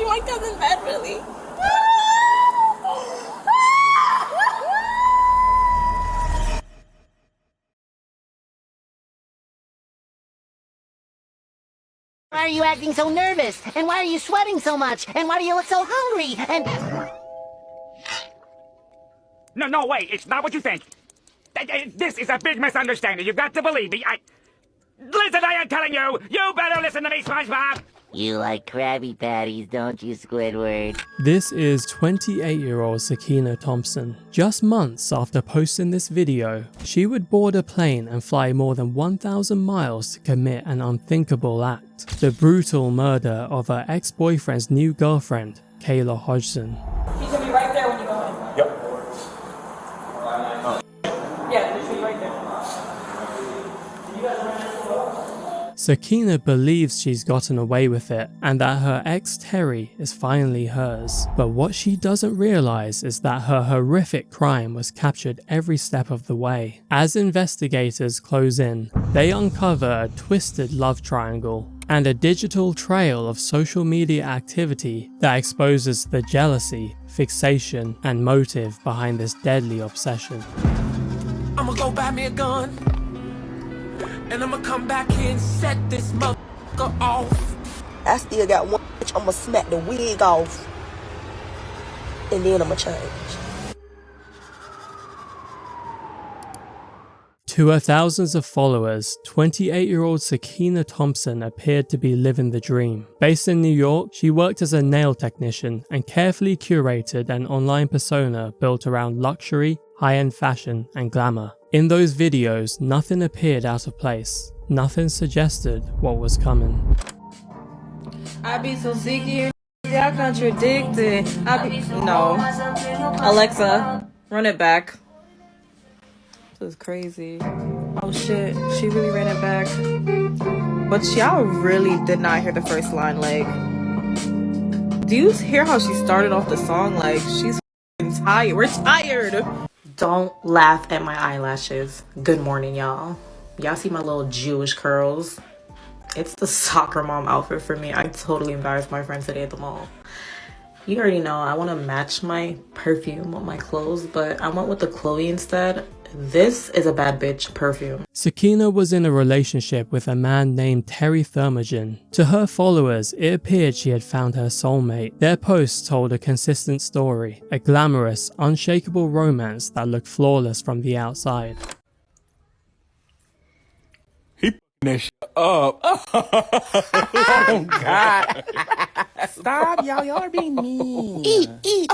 be my cousin bed, really? Why are you acting so nervous? And why are you sweating so much? And why do you look so hungry? And... No, wait, it's not what you think. This is a big misunderstanding. You've got to believe me. Listen, I am telling you, you better listen to me, SpongeBob. You like Krabby Patties, don't you, Squidward? This is 28-year-old Sakiyna Thompson. Just months after posting this video, she would board a plane and fly more than 1,000 miles to commit an unthinkable act. The brutal murder of her ex-boyfriend's new girlfriend, Kayla Hodgson. He's gonna be right there when you go in. Yep. Yeah, he should be right there. Sakiyna believes she's gotten away with it and that her ex Terry is finally hers. But what she doesn't realize is that her horrific crime was captured every step of the way. As investigators close in, they uncover a twisted love triangle and a digital trail of social media activity that exposes the jealousy, fixation, and motive behind this deadly obsession. I'ma go buy me a gun, and I'ma come back here and set this motherfucker off. I still got one bitch, I'ma smack the wig off, and then I'ma change. To her thousands of followers, 28-year-old Sakiyna Thompson appeared to be living the dream. Based in New York, she worked as a nail technician and carefully curated an online persona built around luxury, high-end fashion, and glamour. In those videos, nothing appeared out of place. Nothing suggested what was coming. I be so sick here, y'all contradicted. No. Alexa, run it back. This is crazy. Oh shit, she really ran it back. But y'all really did not hear the first line. Like, do you hear how she started off the song? Like, she's tired. We're tired. Don't laugh at my eyelashes. Good morning, y'all. Y'all see my little Jewish curls? It's the soccer mom outfit for me. I totally embarrassed my friend today at the mall. You already know I want to match my perfume with my clothes, but I went with the Chloe instead. This is a bad bitch perfume. Sakiyna was in a relationship with a man named Terry Thermogen. To her followers, it appeared she had found her soulmate. Their posts told a consistent story, a glamorous, unshakable romance that looked flawless from the outside. He that shit up. Oh, God. Stop, y'all. Y'all are being mean. Eat,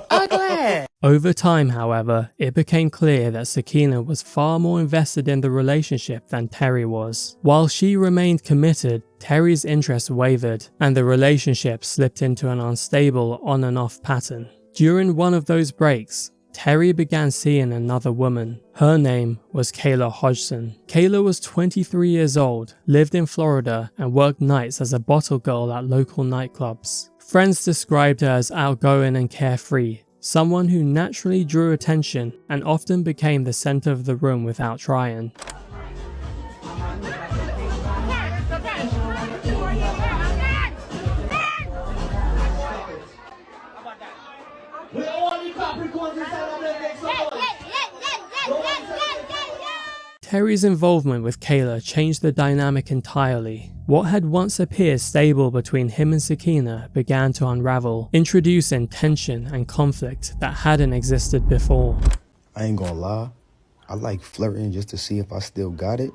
ugly. Over time, however, it became clear that Sakiyna was far more invested in the relationship than Terry was. While she remained committed, Terry's interest wavered, and the relationship slipped into an unstable on and off pattern. During one of those breaks, Terry began seeing another woman. Her name was Kayla Hodgson. Kayla was 23 years old, lived in Florida, and worked nights as a bottle girl at local nightclubs. Friends described her as outgoing and carefree, someone who naturally drew attention and often became the center of the room without trying. Terry's involvement with Kayla changed the dynamic entirely. What had once appeared stable between him and Sakiyna began to unravel, introducing tension and conflict that hadn't existed before. I ain't gonna lie, I like flirting just to see if I still got it,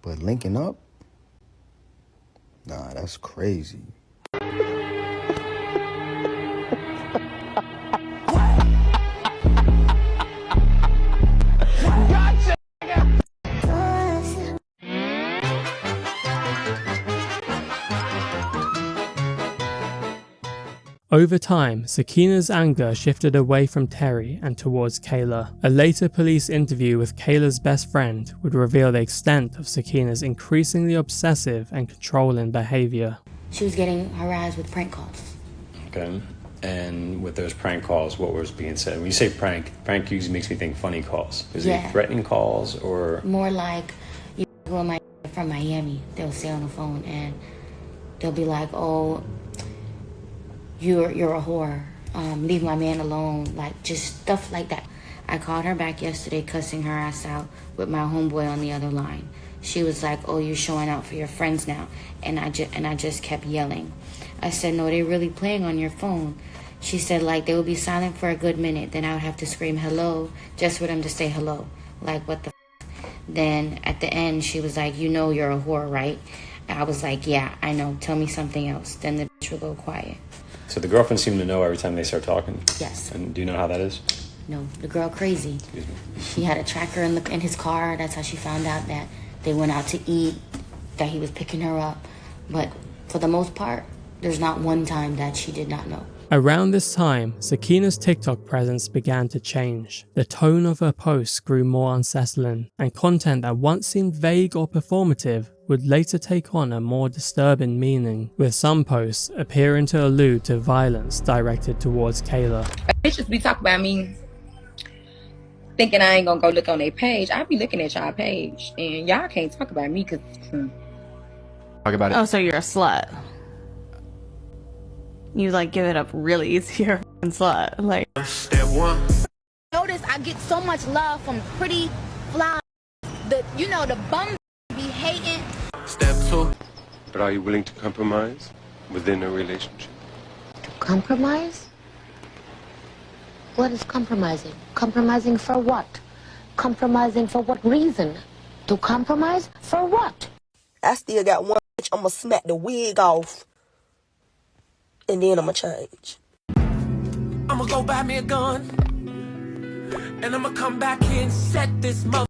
but linking up? Nah, that's crazy. Over time, Sakiyna's anger shifted away from Terry and towards Kayla. A later police interview with Kayla's best friend would reveal the extent of Sakiyna's increasingly obsessive and controlling behavior. She was getting harassed with prank calls. Okay. And with those prank calls, what was being said? When you say prank usually makes me think funny calls. Is it threatening calls or? More like, you go my from Miami. They'll say on the phone and they'll be like, oh, you're a whore. Leave my man alone. Like, just stuff like that. I called her back yesterday, cussing her ass out with my homeboy on the other line. She was like, oh, you're showing out for your friends now. And I just kept yelling. I said, no, they're really playing on your phone. She said, like, they would be silent for a good minute. Then I would have to scream hello just for them to say hello. Like, what the f? Then at the end, she was like, you know you're a whore, right? I was like, yeah, I know. Tell me something else. Then the bitch would go quiet. So the girlfriend seemed to know every time they start talking? Yes. And do you know how that is? No, the girl crazy. She had a tracker in his car. That's how she found out that they went out to eat, that he was picking her up. But for the most part, there's not one time that she did not know. Around this time, Sakiyna's TikTok presence began to change. The tone of her posts grew more unsettling, and content that once seemed vague or performative would later take on a more disturbing meaning, with some posts appearing to allude to violence directed towards Kayla. Bitches be talking about me thinking I ain't gonna go look on their page. I be looking at y'all page, and y'all can't talk about me because Talk about it. Oh, so you're a slut. You like give it up really easy. You're a f***ing slut. Like, Step one. Notice I get so much love from pretty fly. The bum be hating. Step two. But are you willing to compromise within a relationship? Compromise? What is compromising? Compromising for what? Compromising for what reason? To compromise for what? I still got one bitch. I'ma smack the wig off. And then I'ma change. I'ma go buy me a gun. And I'ma come back here and set this mother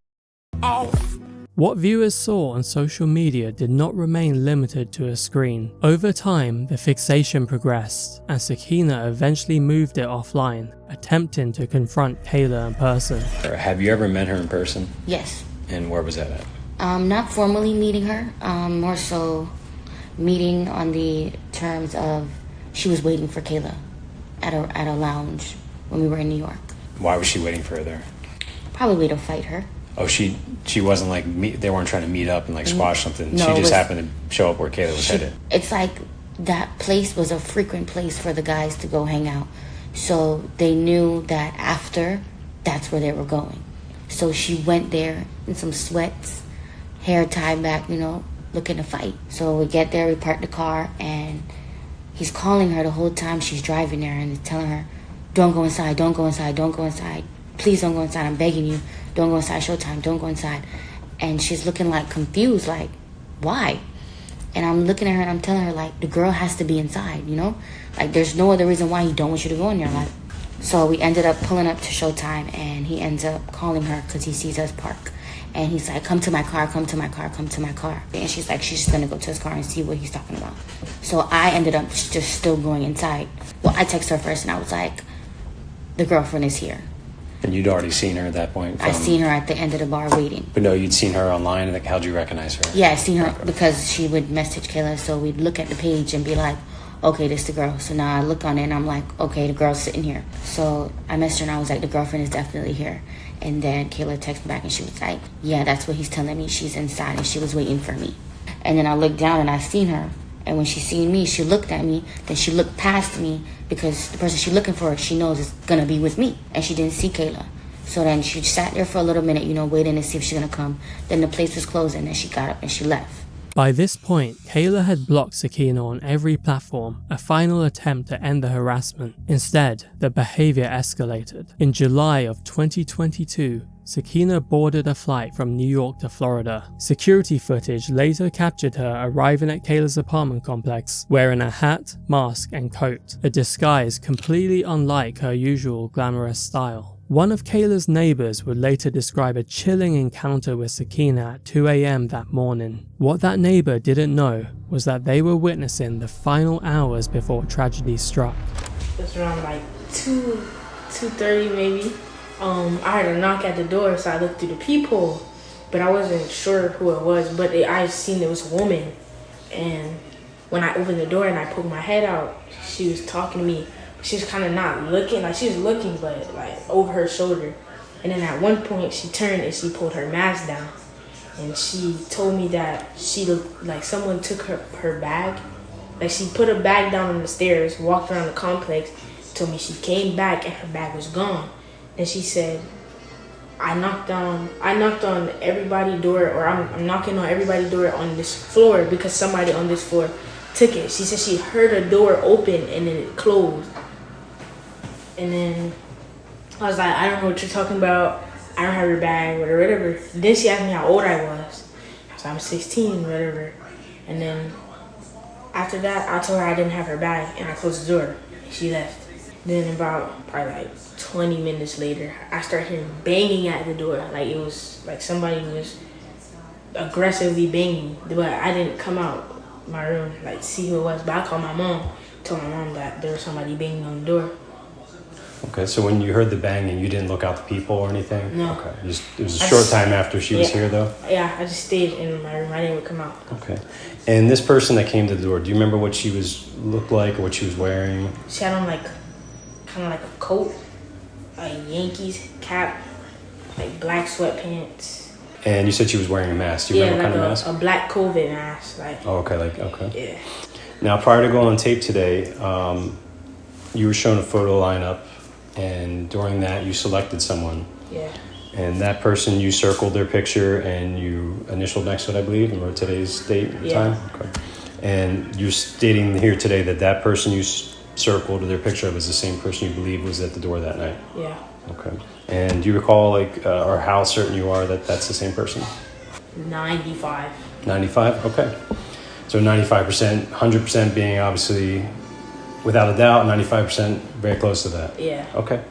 off. What viewers saw on social media did not remain limited to a screen. Over time, the fixation progressed, and Sakiyna eventually moved it offline, attempting to confront Kayla in person. Have you ever met her in person? Yes. And where was that at? Not formally meeting her, more so meeting on the terms of she was waiting for Kayla at a lounge when we were in New York. Why was she waiting for her there? Probably to fight her. Oh, she wasn't like, they weren't trying to meet up and like squash something. No, she just happened to show up where Kayla was headed. It's like that place was a frequent place for the guys to go hang out. So they knew that after, that's where they were going. So she went there in some sweats, hair tied back, looking to fight. So we get there, we park the car, and he's calling her the whole time she's driving there and telling her, don't go inside, don't go inside, don't go inside. Please don't go inside, I'm begging you. Don't go inside, showtime, don't go inside. And she's looking like confused, like, why? And I'm looking at her and I'm telling her, like, the girl has to be inside, Like, there's no other reason why he don't want you to go in there. Like, so we ended up pulling up to showtime, and he ends up calling her because he sees us park. And he's like, come to my car, come to my car, come to my car. And she's like, she's just gonna go to his car and see what he's talking about. So I ended up just still going inside. Well, I texted her first and I was like, the girlfriend is here. And you'd already seen her at that point? I seen her at the end of the bar waiting. But no, you'd seen her online, and how'd you recognize her? Yeah, I seen her because she would message Kayla, so we'd look at the page and be like, okay, this is the girl. So now I look on it and I'm like, okay, the girl's sitting here. So I messaged her and I was like, the girlfriend is definitely here. And then Kayla texted back and she was like, yeah, that's what he's telling me. She's inside and she was waiting for me. And then I looked down and I seen her. And when she seen me, she looked at me. Then she looked past me because the person she's looking for, she knows is going to be with me. And she didn't see Kayla. So then she sat there for a little minute, waiting to see if she's going to come. Then the place was closed and then she got up and she left. By this point, Kayla had blocked Sakiyna on every platform, a final attempt to end the harassment. Instead, the behavior escalated. In July of 2022, Sakiyna boarded a flight from New York to Florida. Security footage later captured her arriving at Kayla's apartment complex, wearing a hat, mask, and coat, a disguise completely unlike her usual glamorous style. One of Kayla's neighbors would later describe a chilling encounter with Sakiyna at 2 a.m. that morning. What that neighbor didn't know was that they were witnessing the final hours before tragedy struck. It was around like 2:30 maybe. I heard a knock at the door, so I looked through the peephole, but I wasn't sure who it was, but I seen it was a woman. And when I opened the door and I poked my head out, she was talking to me. She was kind of not looking, like she was looking, but like over her shoulder. And then at one point she turned and she pulled her mask down. And she told me that she looked like someone took her bag Like, she put her bag down on the stairs, walked around the complex, told me she came back and her bag was gone. And she said, I knocked on everybody's door, or I'm knocking on everybody's door on this floor because somebody on this floor took it. She said she heard a door open and then it closed. And then I was like, I don't know what you're talking about. I don't have your bag, whatever. Then she asked me how old I was. I was like, I'm 16, whatever. And then after that, I told her I didn't have her bag, and I closed the door. She left. Then about probably like 20 minutes later, I started hearing banging at the door. Like, it was like somebody was aggressively banging. But I didn't come out my room, like, see who it was. But I called my mom, told my mom that there was somebody banging on the door. Okay, so when you heard the banging, you didn't look out the people or anything? No. Okay, it was a short time after she was here, though? Yeah, I just stayed in my room. I didn't even come out. Okay. And this person that came to the door, do you remember what she looked like or what she was wearing? She had on, like, kind of like a coat, a Yankees cap, like black sweatpants. And you said she was wearing a mask. Do you remember what kind of mask? A black COVID mask. Like. Oh, okay. Yeah. Now, prior to going on tape today, you were shown a photo lineup, and during that, you selected someone. Yeah. And that person, you circled their picture and you initialed next to it, I believe, and wrote today's date at the time? Okay. And you're stating here today that that person you circled or their picture of is the same person you believe was at the door that night? Yeah. Okay. And do you recall, or how certain you are that that's the same person? 95. 95? Okay. So 95%, 100% being obviously without a doubt, 95% very close to that. Yeah. Okay.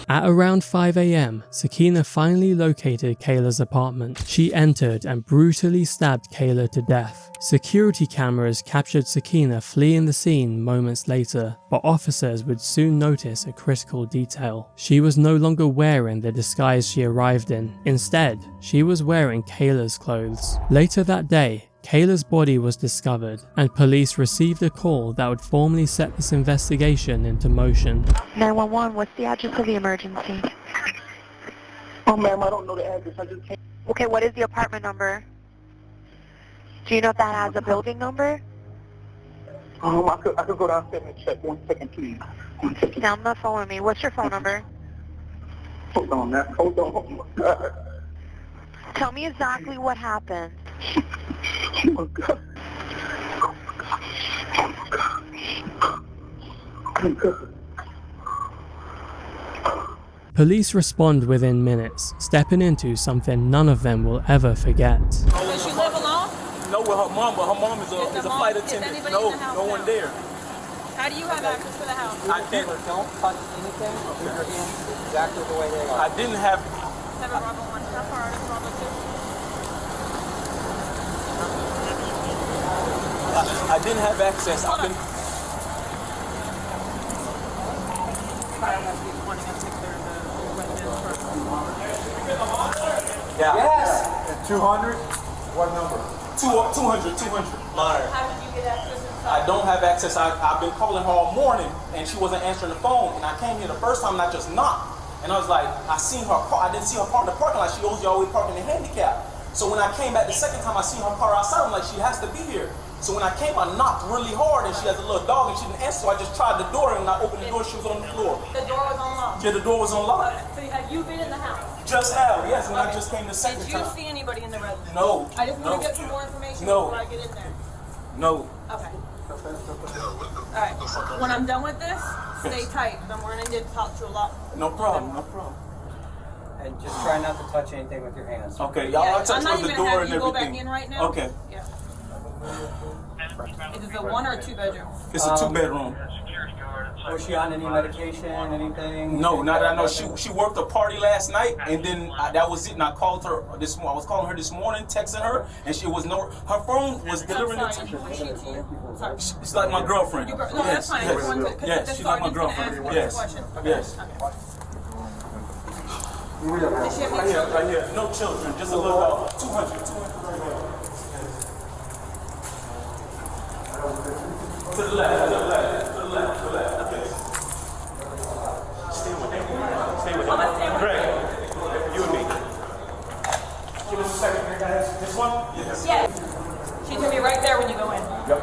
At around 5 a.m., Sakiyna finally located Kayla's apartment. She entered and brutally stabbed Kayla to death. Security cameras captured Sakiyna fleeing the scene moments later, but officers would soon notice a critical detail. She was no longer wearing the disguise she arrived in. Instead, she was wearing Kayla's clothes. Later that day, Kayla's body was discovered, and police received a call that would formally set this investigation into motion. 911, what's the address of the emergency? Oh, ma'am, I don't know the address. I just came. Okay, what is the apartment number? Do you know if that has a building number? I could go downstairs and check. 1 second, please. 1 second. Stay on the phone with me. What's your phone number? Hold on, man. Hold on. Oh, my God. Tell me exactly what happened. Oh, my God. Oh, my God. Oh, my God. Police respond within minutes, stepping into something none of them will ever forget. Does she live alone? No, with her mom, but her mom is a flight attendant. No one there. How do you have access to the house? I can't. Don't touch anything. Keep your hands exactly the way they are. I didn't have. 7 Bravo 1. How far out is Bravo 2? I didn't have access. I've been. Yeah. Yes. 200? What number? 200. Monitor. How did you get access I inside? don't have access. I've been calling her all morning, and she wasn't answering the phone. And I came here the first time, and I just knocked. And I was like, I seen her car. I didn't see her park in the parking lot. She always parking in the handicap. So when I came back the second time, I seen her car outside. I'm like, she has to be here. So when I came, I knocked really hard, and she has a little dog, and she didn't answer. So I just tried the door, and when I opened the door, she was on the floor. The door was unlocked? Yeah, the door was unlocked. So have you been in the house? Just have, yes, when I just came the second time. Did you see anybody in the residence? No. I just want to get some more information No. before I get in there. No. Okay. Alright. When I'm done with this, stay tight. I'm going to need to talk to a lot. No problem, no problem. And just try not to touch anything with your hands. Okay, y'all, I'll touch with the door and you go everything. back in right now? Okay. Yeah. Is it a 1 or 2 bedroom? It's a 2-bedroom. Was she on any medication, anything? No, not that I know. She worked a party last night, and then that was it. And I called her this morning. I was calling her this morning, texting her, and she was her phone was delivering it to me. She's like my girlfriend. No, that's fine. Yes, she's like my girlfriend. Yes. Yes. Right here. No children, just a little dog. 200 right here. To the left. Okay. Stay with him. Greg, you and me. Give us a second here, guys. This one? Yes. Yes. She's going to be right there when you go in. Yep.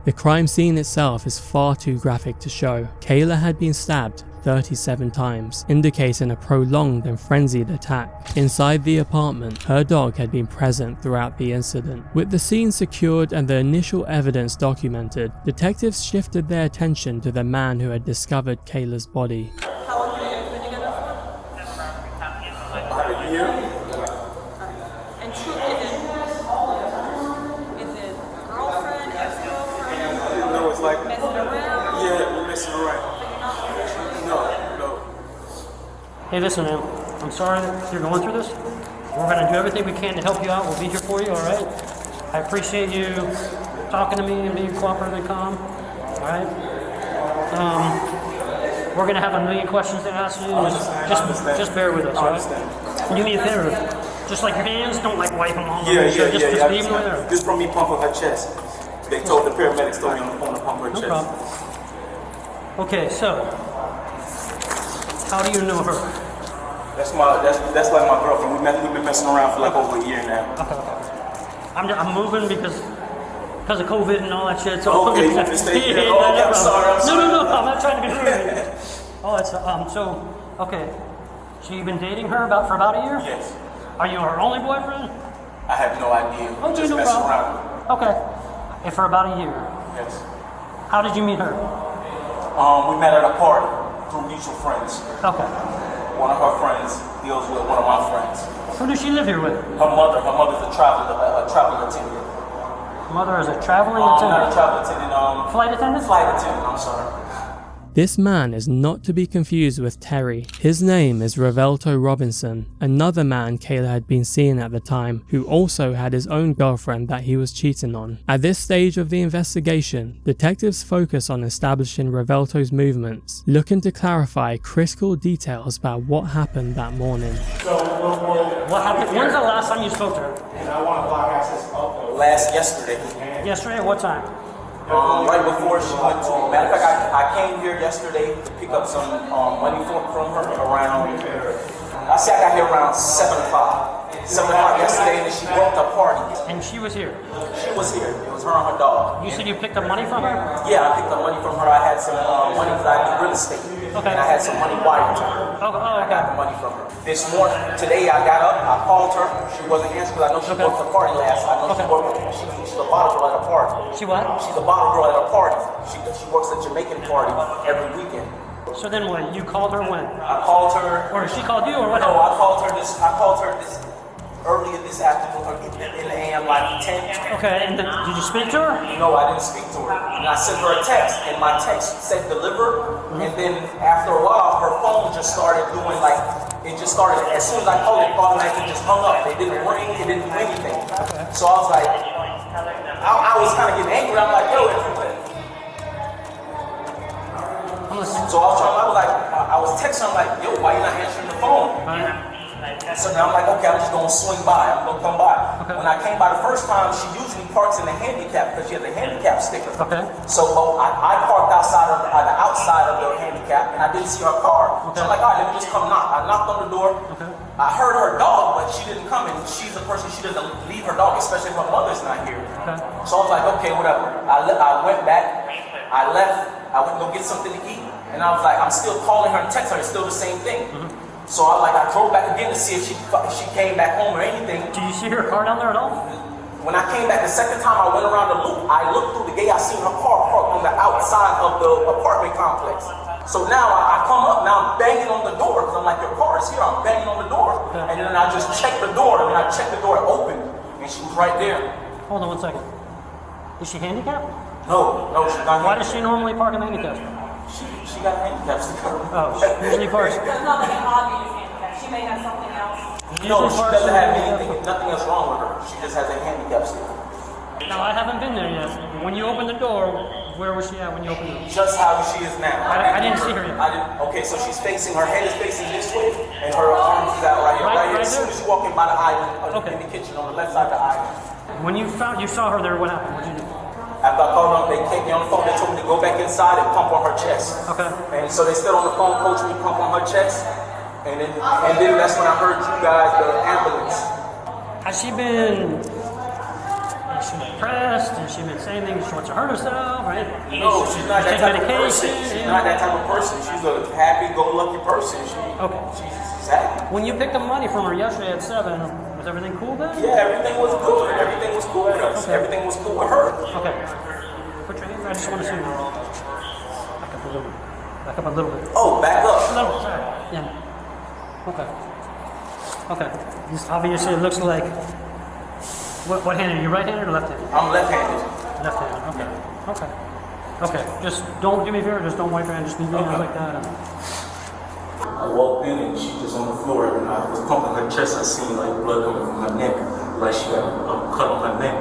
The crime scene itself is far too graphic to show. Kayla had been stabbed 37 times, indicating a prolonged and frenzied attack. Inside the apartment, her dog had been present throughout the incident. With the scene secured and the initial evidence documented, detectives shifted their attention to the man who had discovered Kayla's body. How long have you guys been together for? About a year. And is it girlfriend, ex-girlfriend? No, it's like messing around? Yeah, we're messing around. No. Hey, listen, man. I'm sorry that you're going through this. We're going to do everything we can to help you out. We'll be here for you, all right? I appreciate you talking to me and being cooperative and calm, all right? We're going to have a million questions to ask you. Just bear with us, all right? Do me a favor. Just like your hands, don't like wipe them all over. Just leave them there. This from me pumping her chest. They told the paramedics told me on the phone to pump her chest. No problem. Okay, so how do you know her? That's like my girlfriend. We've been messing around for like over a year now. Okay. I'm moving because of COVID and all that shit. So okay, I'm sorry. No, I'm not trying to be rude. Oh, that's so okay. So you've been dating her for about a year? Yes. Are you her only boyfriend? I have no idea. Okay, just no messing problem. around. Okay. And for about a year. Yes. How did you meet her? We met at a party through mutual friends. Okay. One of her friends deals with one of my friends. Who does she live here with? Her mother's a travel attendant. Mother is a traveling attendant? Not a travel attendant, flight attendant? Flight attendant, I'm sorry. This man is not to be confused with Terry. His name is Revelto Robinson, another man Kayla had been seeing at the time, who also had his own girlfriend that he was cheating on. At this stage of the investigation, detectives focus on establishing Revelto's movements, looking to clarify critical details about what happened that morning. So, what happened? When's the last time you spoke to her? I want to block access. Yesterday. Yesterday at what time? Right before she went to. Matter of fact, I came here yesterday to pick up some money from her around. I say I got here around 7 o'clock. 7 o'clock yesterday, and then she broke the party. And she was here? She was here. It was her and her dog. You said you picked up money from her? Yeah, I picked up money from her. I had some money because I do real estate. Okay. And I had some money wired to her. Okay. I got the money from her. This morning, today I got up, I called her. She wasn't answering because I know she broke the party last. I know she's a bottle girl at a party. She what? She's a bottle girl at a party. She works at Jamaican party every weekend. So then what? You called her when? I called her. Or she called you or what? No, I called her this earlier this afternoon, in the AM, like 10. Okay, and then did you speak to her? No, I didn't speak to her. And I sent her a text, and my text said deliver. And then after a while, her phone just started doing like, it just started, as soon as I called it, automatically just hung up. It didn't ring, it didn't do anything. So I was like, I was kind of getting angry. I'm like, yo, so I was texting her, I'm like, yo, why you not answering the phone? So now I'm like, okay, I'm just gonna swing by. I'm gonna come by. Okay. When I came by the first time, she usually parks in the handicap because she has a handicap sticker. Okay. So I parked outside of the handicap, and I didn't see her car. Okay. So I'm like, all right, let me just come knock. I knocked on the door. Okay. I heard her dog, but she didn't come in. She's a person, she doesn't leave her dog, especially if her mother's not here. Okay. So I was like, okay, whatever. I went back. I left. I went to go get something to eat, and I was like, I'm still calling her and texting her. It's still the same thing. Mm-hmm. So I drove back again to see if she came back home or anything. Did you see her car down there at all? When I came back the second time, I went around the loop. I looked through the gate. I seen her car parked on the outside of the apartment complex. So now I come up. Now I'm banging on the door because I'm like, your car is here. I'm banging on the door, and then I just checked the door. And then I checked the door, it opened, and she was right there. Hold on 1 second. Is she handicapped? No, she's not. Why does she normally park in handicap? She got a handicap sticker. Oh, she usually parks. There's nothing obvious handicap. She may have something else. No, she doesn't have anything. Nothing else wrong with her. She just has a handicap sticker. Now, I haven't been there yet. When you opened the door, where was she at when you opened it? Just how she is now. I didn't see her yet. Okay, so she's facing, her head is facing this way, and her arms is out right here. Right here. As soon as you walk in by the island, in the kitchen, on the left side of the island. When you saw her there, what happened? What did you do? After I called them, they kept me on the phone. They told me to go back inside and pump on her chest. Okay. And so they stood on the phone, coaching me, pump on her chest. And then that's when I heard you guys, the ambulance. Has she been depressed and she's been saying things she wants to hurt herself, right? No, she's not that type of person. She's not that type of person. She's a happy-go-lucky person. She's happy. When you picked up money from her yesterday at 7, was everything cool then? Yeah, everything was good. Everything was cool with us. Everything was cool with her. Okay. Put your hands. I just want to see you. Back up a little bit. Back up a little bit. Oh, back up. A little bit. Sorry. Yeah. Okay. Okay. This obviously it looks like. What hand are you? Right-handed or left-handed? I'm left-handed. Left-handed. Okay. Okay. Okay. Just don't do me a favor. Just don't wipe your hand. Just leave your hands like that. I walked in and she just on the floor and I was pumping her chest. I seen like blood coming from her neck, like she got a cut on her neck.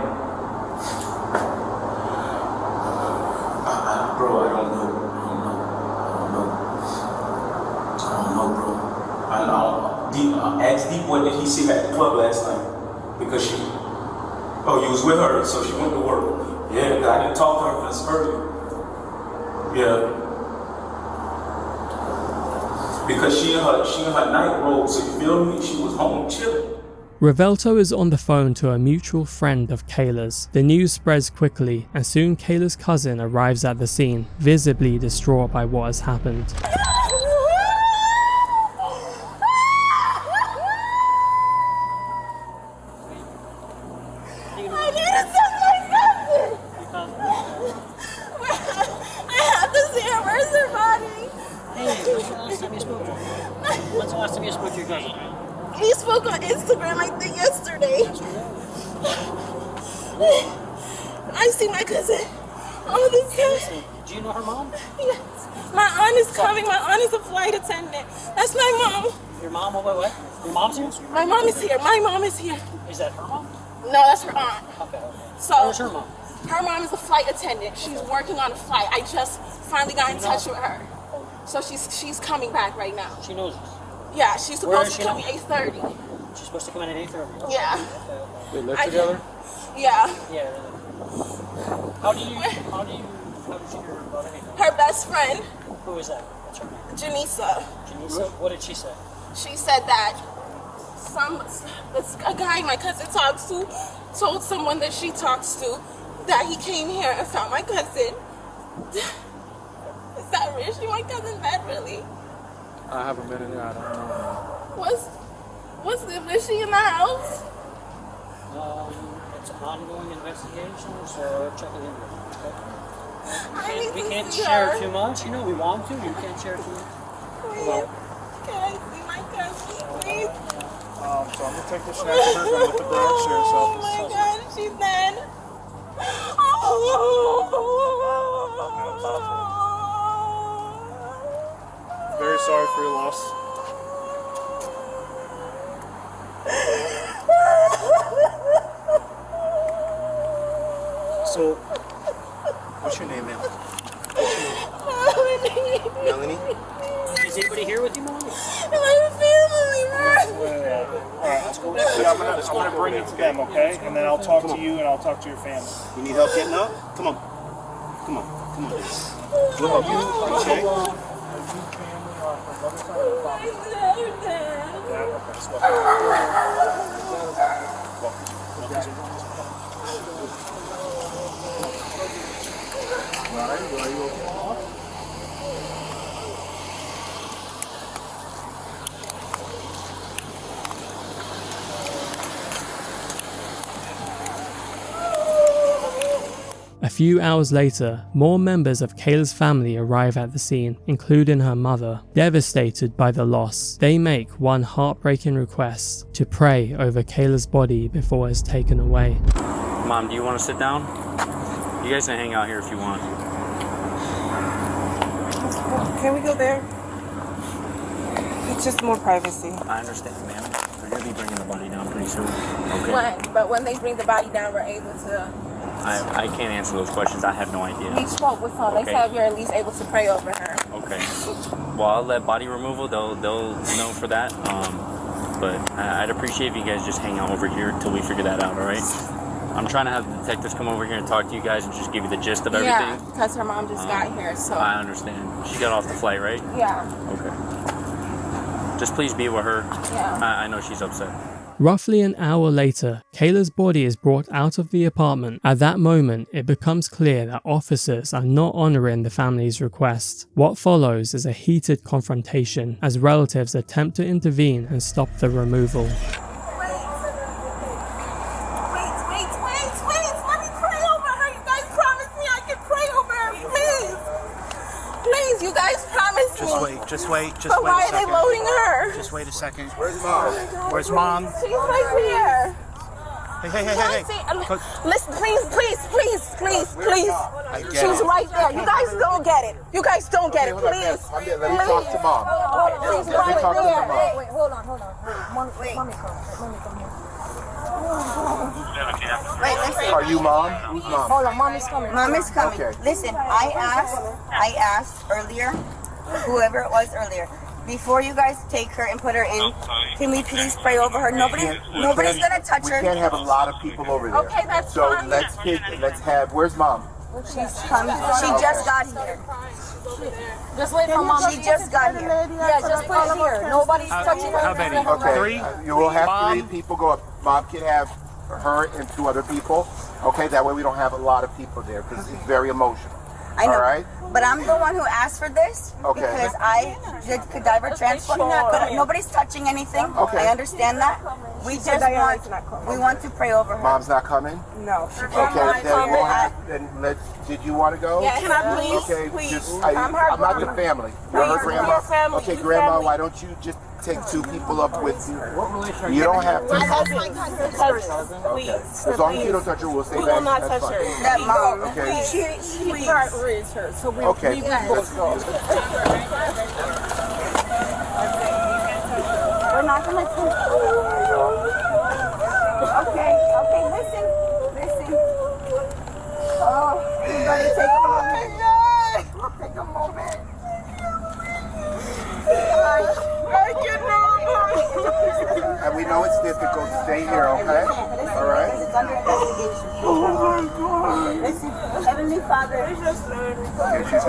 Bro, I don't know, bro. Ask D-Boy, did he see her at the club last night? Because she, you was with her, so she went to work. Yeah, I didn't talk to her since early. Yeah. Because she in her night robe, so you feel me? She was home chilling. Revelto is on the phone to a mutual friend of Kayla's. The news spreads quickly, and soon Kayla's cousin arrives at the scene, visibly distraught by what has happened. When's the last time you spoke to your cousin? He spoke on Instagram, I think, yesterday. I see my cousin all the time. Do you know her mom? Yes. My aunt is coming. My aunt is a flight attendant. That's my mom. Your mom? What? Your mom's here? My mom is here. My mom is here. Is that her mom? No, that's her aunt. Okay. So, where's her mom? Her mom is a flight attendant. She's working on a flight. I just finally got in touch with her. So she's coming back right now. She knows us? Yeah, she's supposed to come at 8:30. She's supposed to come in at 8:30? Okay. Yeah. They live together? Yeah. Yeah. How did you hear about anything? Her best friend. Who is that? What's her name? Janisa. Janisa? What did she say? She said that a guy my cousin talks to told someone that she talks to that he came here and found my cousin. Is that really my cousin? That really? I haven't been in there. I don't know. Was she in the house? It's an ongoing investigation, so check it in. Okay? We can't share too much. You know, we want to. You can't share too much. Please. Can I see my cousin, please? So I'm gonna take the snap of her and let the girl share herself. Oh my God, she's dead. Very sorry for your loss. So, what's your name, ma'am? Melanie? Is anybody here with you, Mom? My family, Alright, let's go. I'm gonna bring you to them, okay? And then I'll talk to you and I'll talk to your family. You need help getting up? Come on. Come on. Come on. Look up. You okay? A few hours later, more members of Kayla's family arrive at the scene, including her mother. Devastated by the loss, they make one heartbreaking request: to pray over Kayla's body before it's taken away. Mom, do you want to sit down? You guys can hang out here if you want. Can we go there? It's just more privacy. I understand, ma'am. They're going to be bringing the body down pretty soon. Okay. But when they bring the body down, we're able to... I can't answer those questions. I have no idea. We spoke with them. They Okay. said we're at least able to pray over her. Okay. Well, I'll let body removal. They'll know for that. But I'd appreciate if you guys just hang out over here until we figure that out. All right. I'm trying to have the detectives come over here and talk to you guys and just give you the gist of everything. Yeah, because her mom just got here, so... I understand. She got off the flight, right? Yeah. Okay. Just please be with her. Yeah. I know she's upset. Roughly an hour later, Kayla's body is brought out of the apartment. At that moment, it becomes clear that officers are not honoring the family's request. What follows is a heated confrontation as relatives attempt to intervene and stop the removal. You guys promised me. Just wait. But why are they loading her? Just wait a second. Where's Mom? Where's Mom? She's right here. Hey. Listen, please. She's right there. You guys don't get it. Please. Let me talk to Mom. She's right there. Wait, hold on. Mommy, come here. Wait, listen. Are you Mom? Who's Mom? Hold on, Mom is coming. Mom is coming. Okay. Listen, I asked earlier, whoever it was earlier, before you guys take her and put her in, can we please pray over her? Nobody's gonna touch her. We can't have a lot of people over there. Okay, that's so fine. let's have. Where's Mom? She's coming. She just got here. Just wait for Mom. She just got here. Yeah, just put it here. Nobody's touching her. How many? Okay. 3? You will have 3 people go up. Mom can have her and 2 other people. Okay, that way we don't have a lot of people there because it's very emotional. I know. All right. But I'm the one who asked for this because I did cadaver transport. But nobody's touching anything. Okay. I understand that. We just want to pray over her. Mom's not coming? No. Okay, then let's. Did you want to go? Yeah, can I please? Okay, Please. I'm not the family. You're her grandma. Okay, grandma, why don't you just take 2 people up with you? You don't have to. My cousin. Please. As long as you don't touch her, we'll stay back. We will not That's touch fine. her. That mom. Okay. She can't raise her, so we Okay. both go. We're not gonna touch her. Okay, listen. Oh, you better take a moment. Take a moment. And we know it's difficult. Stay here, okay? All right? It's under investigation. Oh my God. Listen, Heavenly Father. Okay, she's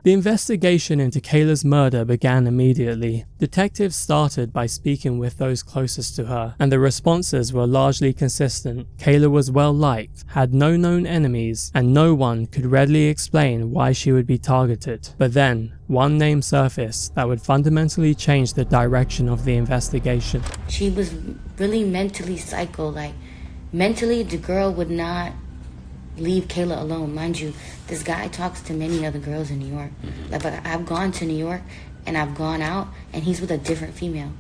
The investigation into Kayla's murder began immediately. Detectives started by speaking with those closest to her, and the responses were largely consistent. Kayla was well liked, had no known enemies, and no one could readily explain why she would be targeted. But then, one name surfaced that would fundamentally change the direction of the investigation. She was really mentally psycho. Like, mentally, the girl would not leave Kayla alone. Mind you, this guy talks to many other girls in New York. Like, but I've gone to New York and I've gone out and he's with a different female.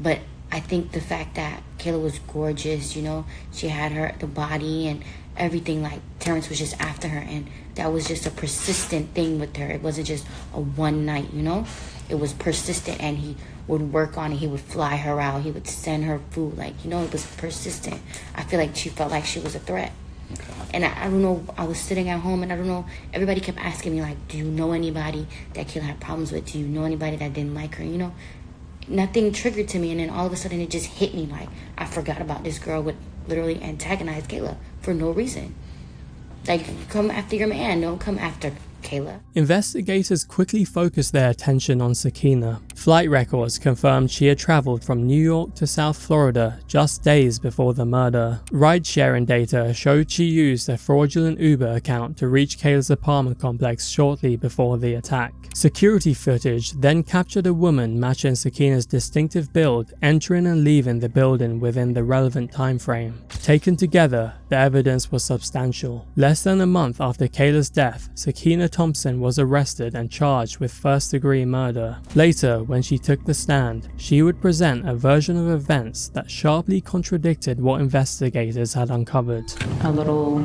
But I think the fact that Kayla was gorgeous, you know, she had the body and everything, like Terrence was just after her, and that was just a persistent thing with her. It wasn't just a one night, you know, it was persistent, and he would work on it. He would fly her out, he would send her food, like, you know, it was persistent. I feel like she felt like she was a threat. And I don't know, I was sitting at home and I don't know, everybody kept asking me, like, do you know anybody that Kayla had problems with? Do you know anybody that didn't like her? You know, nothing triggered to me, and then all of a sudden it just hit me like I forgot about this girl would literally antagonize Kayla for no reason. Like, come after your man, don't come after Kayla. Investigators quickly focused their attention on Sakiyna. Flight records confirmed she had traveled from New York to South Florida just days before the murder. Ride-sharing data showed she used a fraudulent Uber account to reach Kayla's apartment complex shortly before the attack. Security footage then captured a woman matching Sakiyna's distinctive build entering and leaving the building within the relevant time frame. Taken together, the evidence was substantial. Less than a month after Kayla's death, Sakiyna Thompson was arrested and charged with first-degree murder. Later, when she took the stand, she would present a version of events that sharply contradicted what investigators had uncovered. A little,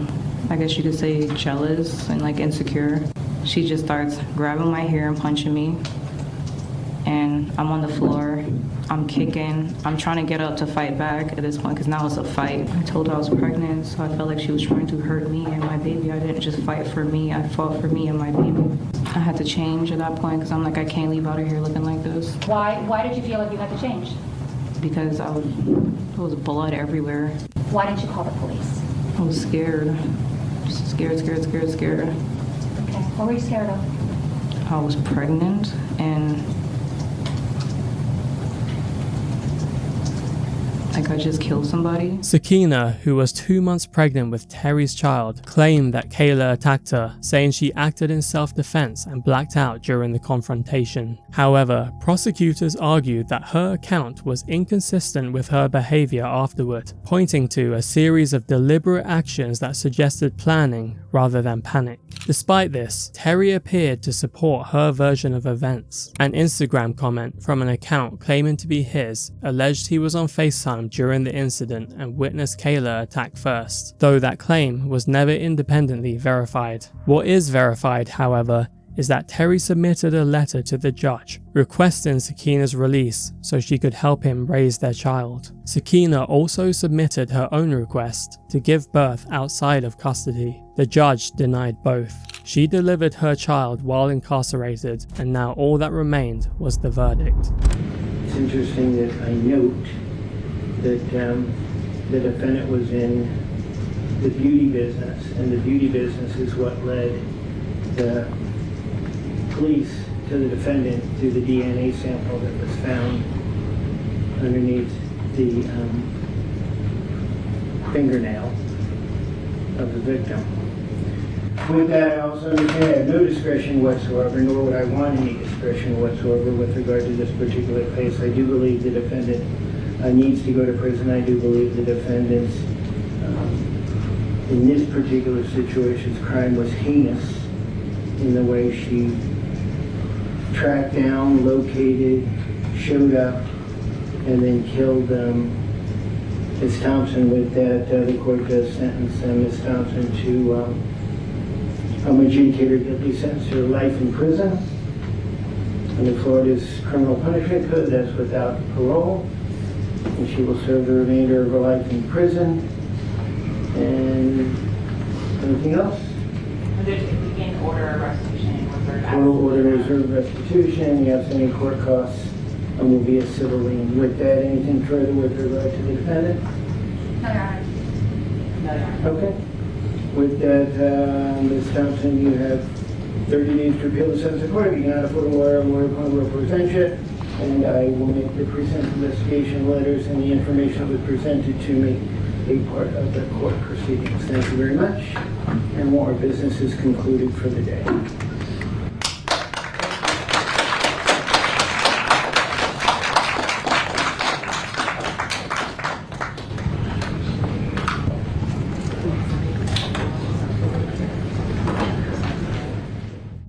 I guess you could say, jealous and like insecure. She just starts grabbing my hair and punching me, and I'm on the floor. I'm kicking. I'm trying to get up to fight back at this point because now it's a fight. I told her I was pregnant, so I felt like she was trying to hurt me and my baby. I didn't just fight for me. I fought for me and my baby. I had to change at that point because I'm like, I can't leave out of here looking like this. Why did you feel like you had to change? Because there was blood everywhere. Why didn't you call the police? I was scared. Just scared. Okay. What were you scared of? I was pregnant and like I just killed somebody. Sakiyna, who was 2 months pregnant with Terry's child, claimed that Kayla attacked her, saying she acted in self-defense and blacked out during the confrontation. However, prosecutors argued that her account was inconsistent with her behavior afterward, pointing to a series of deliberate actions that suggested planning rather than panic. Despite this, Terry appeared to support her version of events. An Instagram comment from an account claiming to be his alleged he was on FaceTime during the incident and witnessed Kayla attack first, though that claim was never independently verified. What is verified, however, is that Terry submitted a letter to the judge requesting Sakiyna's release so she could help him raise their child. Sakiyna also submitted her own request to give birth outside of custody. The judge denied both. She delivered her child while incarcerated, and now all that remained was the verdict. It's interesting that I note that the defendant was in the beauty business, and the beauty business is what led the police to the defendant to the DNA sample that was found underneath the fingernail of the victim. With that, I also understand I have no discretion whatsoever, nor would I want any discretion whatsoever with regard to this particular case. I do believe the defendant needs to go to prison. I do believe the defendant's, in this particular situation's crime was heinous in the way she tracked down, located, showed up, and then killed Ms. Thompson. With that, the court does sentence Ms. Thompson to adjudicate her guilty sentence to life in prison. Under Florida's criminal punishment code, that's without parole. And she will serve the remainder of her life in prison. And anything else? Begin order of restitution. Court order reserve restitution. The outstanding court costs will be a civil lien. With that, anything further with regard to the defendant? No, Your Honor. No, Your Honor. Okay. With that, Ms. Thompson, you have 30 days to appeal the sentence of court. If you cannot afford a lawyer will represent you. And I will make the present investigation letters and the information that was presented to me a part of the court proceedings. Thank you very much. And more business is concluded for the day.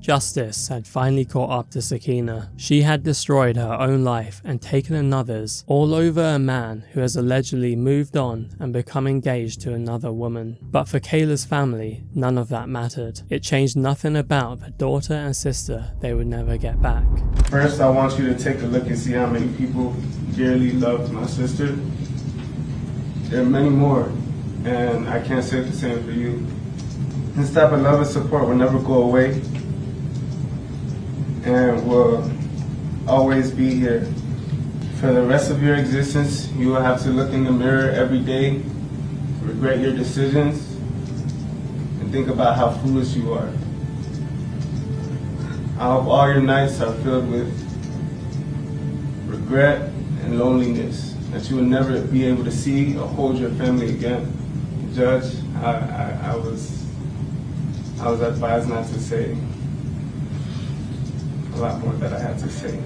Justice had finally caught up to Sakiyna. She had destroyed her own life and taken another's, all over a man who has allegedly moved on and become engaged to another woman. But for Kayla's family, none of that mattered. It changed nothing about the daughter and sister they would never get back. First, I want you to take a look and see how many people dearly loved my sister. There are many more, and I can't say the same for you. This type of love and support will never go away, and will always be here. For the rest of your existence, you will have to look in the mirror every day, regret your decisions, and think about how foolish you are. I hope all your nights are filled with regret and loneliness, that you will never be able to see or hold your family again. Judge, I was advised not to say a lot more that I had to say.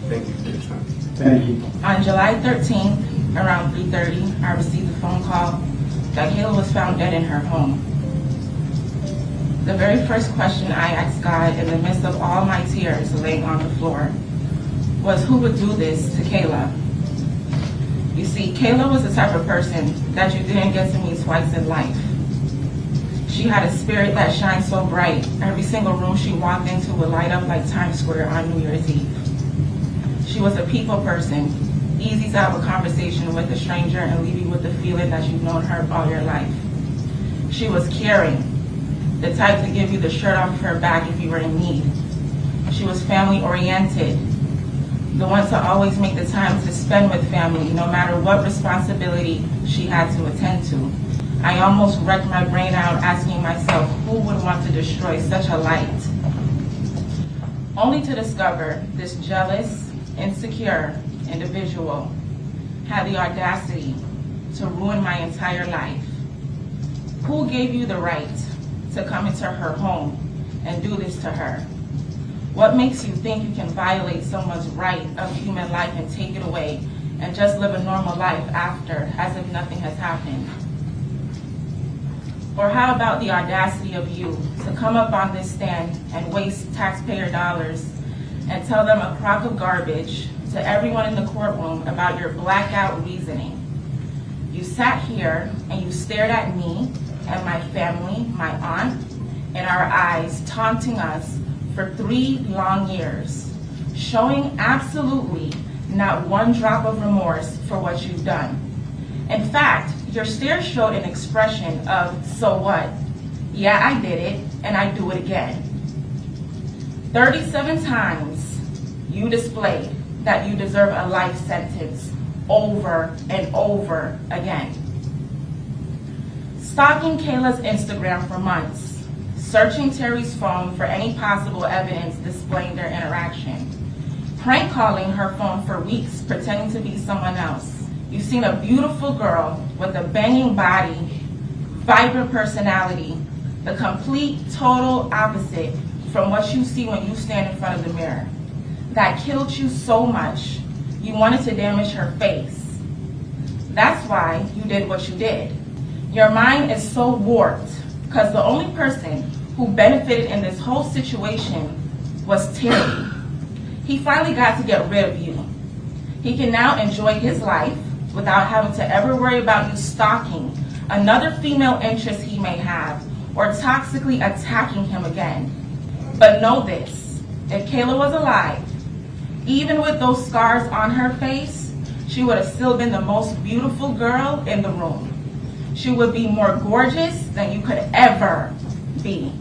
Thank you for your time. Thank you. On July 13th, around 3:30, I received a phone call that Kayla was found dead in her home. The very first question I asked God in the midst of all my tears laying on the floor was, who would do this to Kayla? You see, Kayla was the type of person that you didn't get to meet twice in life. She had a spirit that shined so bright. Every single room she walked into would light up like Times Square on New Year's Eve. She was a people person, easy to have a conversation with a stranger and leave you with the feeling that you've known her all your life. She was caring, the type to give you the shirt off her back if you were in need. She was family oriented, the one to always make the time to spend with family, no matter what responsibility she had to attend to. I almost wrecked my brain out asking myself who would want to destroy such a light. Only to discover this jealous, insecure individual had the audacity to ruin my entire life. Who gave you the right to come into her home and do this to her? What makes you think you can violate someone's right of human life and take it away and just live a normal life after, as if nothing has happened? Or how about the audacity of you to come up on this stand and waste taxpayer dollars and tell them a crock of garbage to everyone in the courtroom about your blackout reasoning? You sat here and you stared at me and my family, my aunt, in our eyes, taunting us for 3 long years, showing absolutely not one drop of remorse for what you've done. In fact, your stare showed an expression of, so what? Yeah, I did it, and I do it again. 37 times you displayed that you deserve a life sentence over and over again. Stalking Kayla's Instagram for months, searching Terry's phone for any possible evidence displaying their interaction, prank calling her phone for weeks pretending to be someone else. You've seen a beautiful girl with a banging body, vibrant personality, the complete, total opposite from what you see when you stand in front of the mirror. That killed you so much, you wanted to damage her face. That's why you did what you did. Your mind is so warped because the only person who benefited in this whole situation was Terry. He finally got to get rid of you. He can now enjoy his life without having to ever worry about you stalking another female interest he may have or toxically attacking him again. But know this, if Kayla was alive, even with those scars on her face, she would have still been the most beautiful girl in the room. She would be more gorgeous than you could ever be.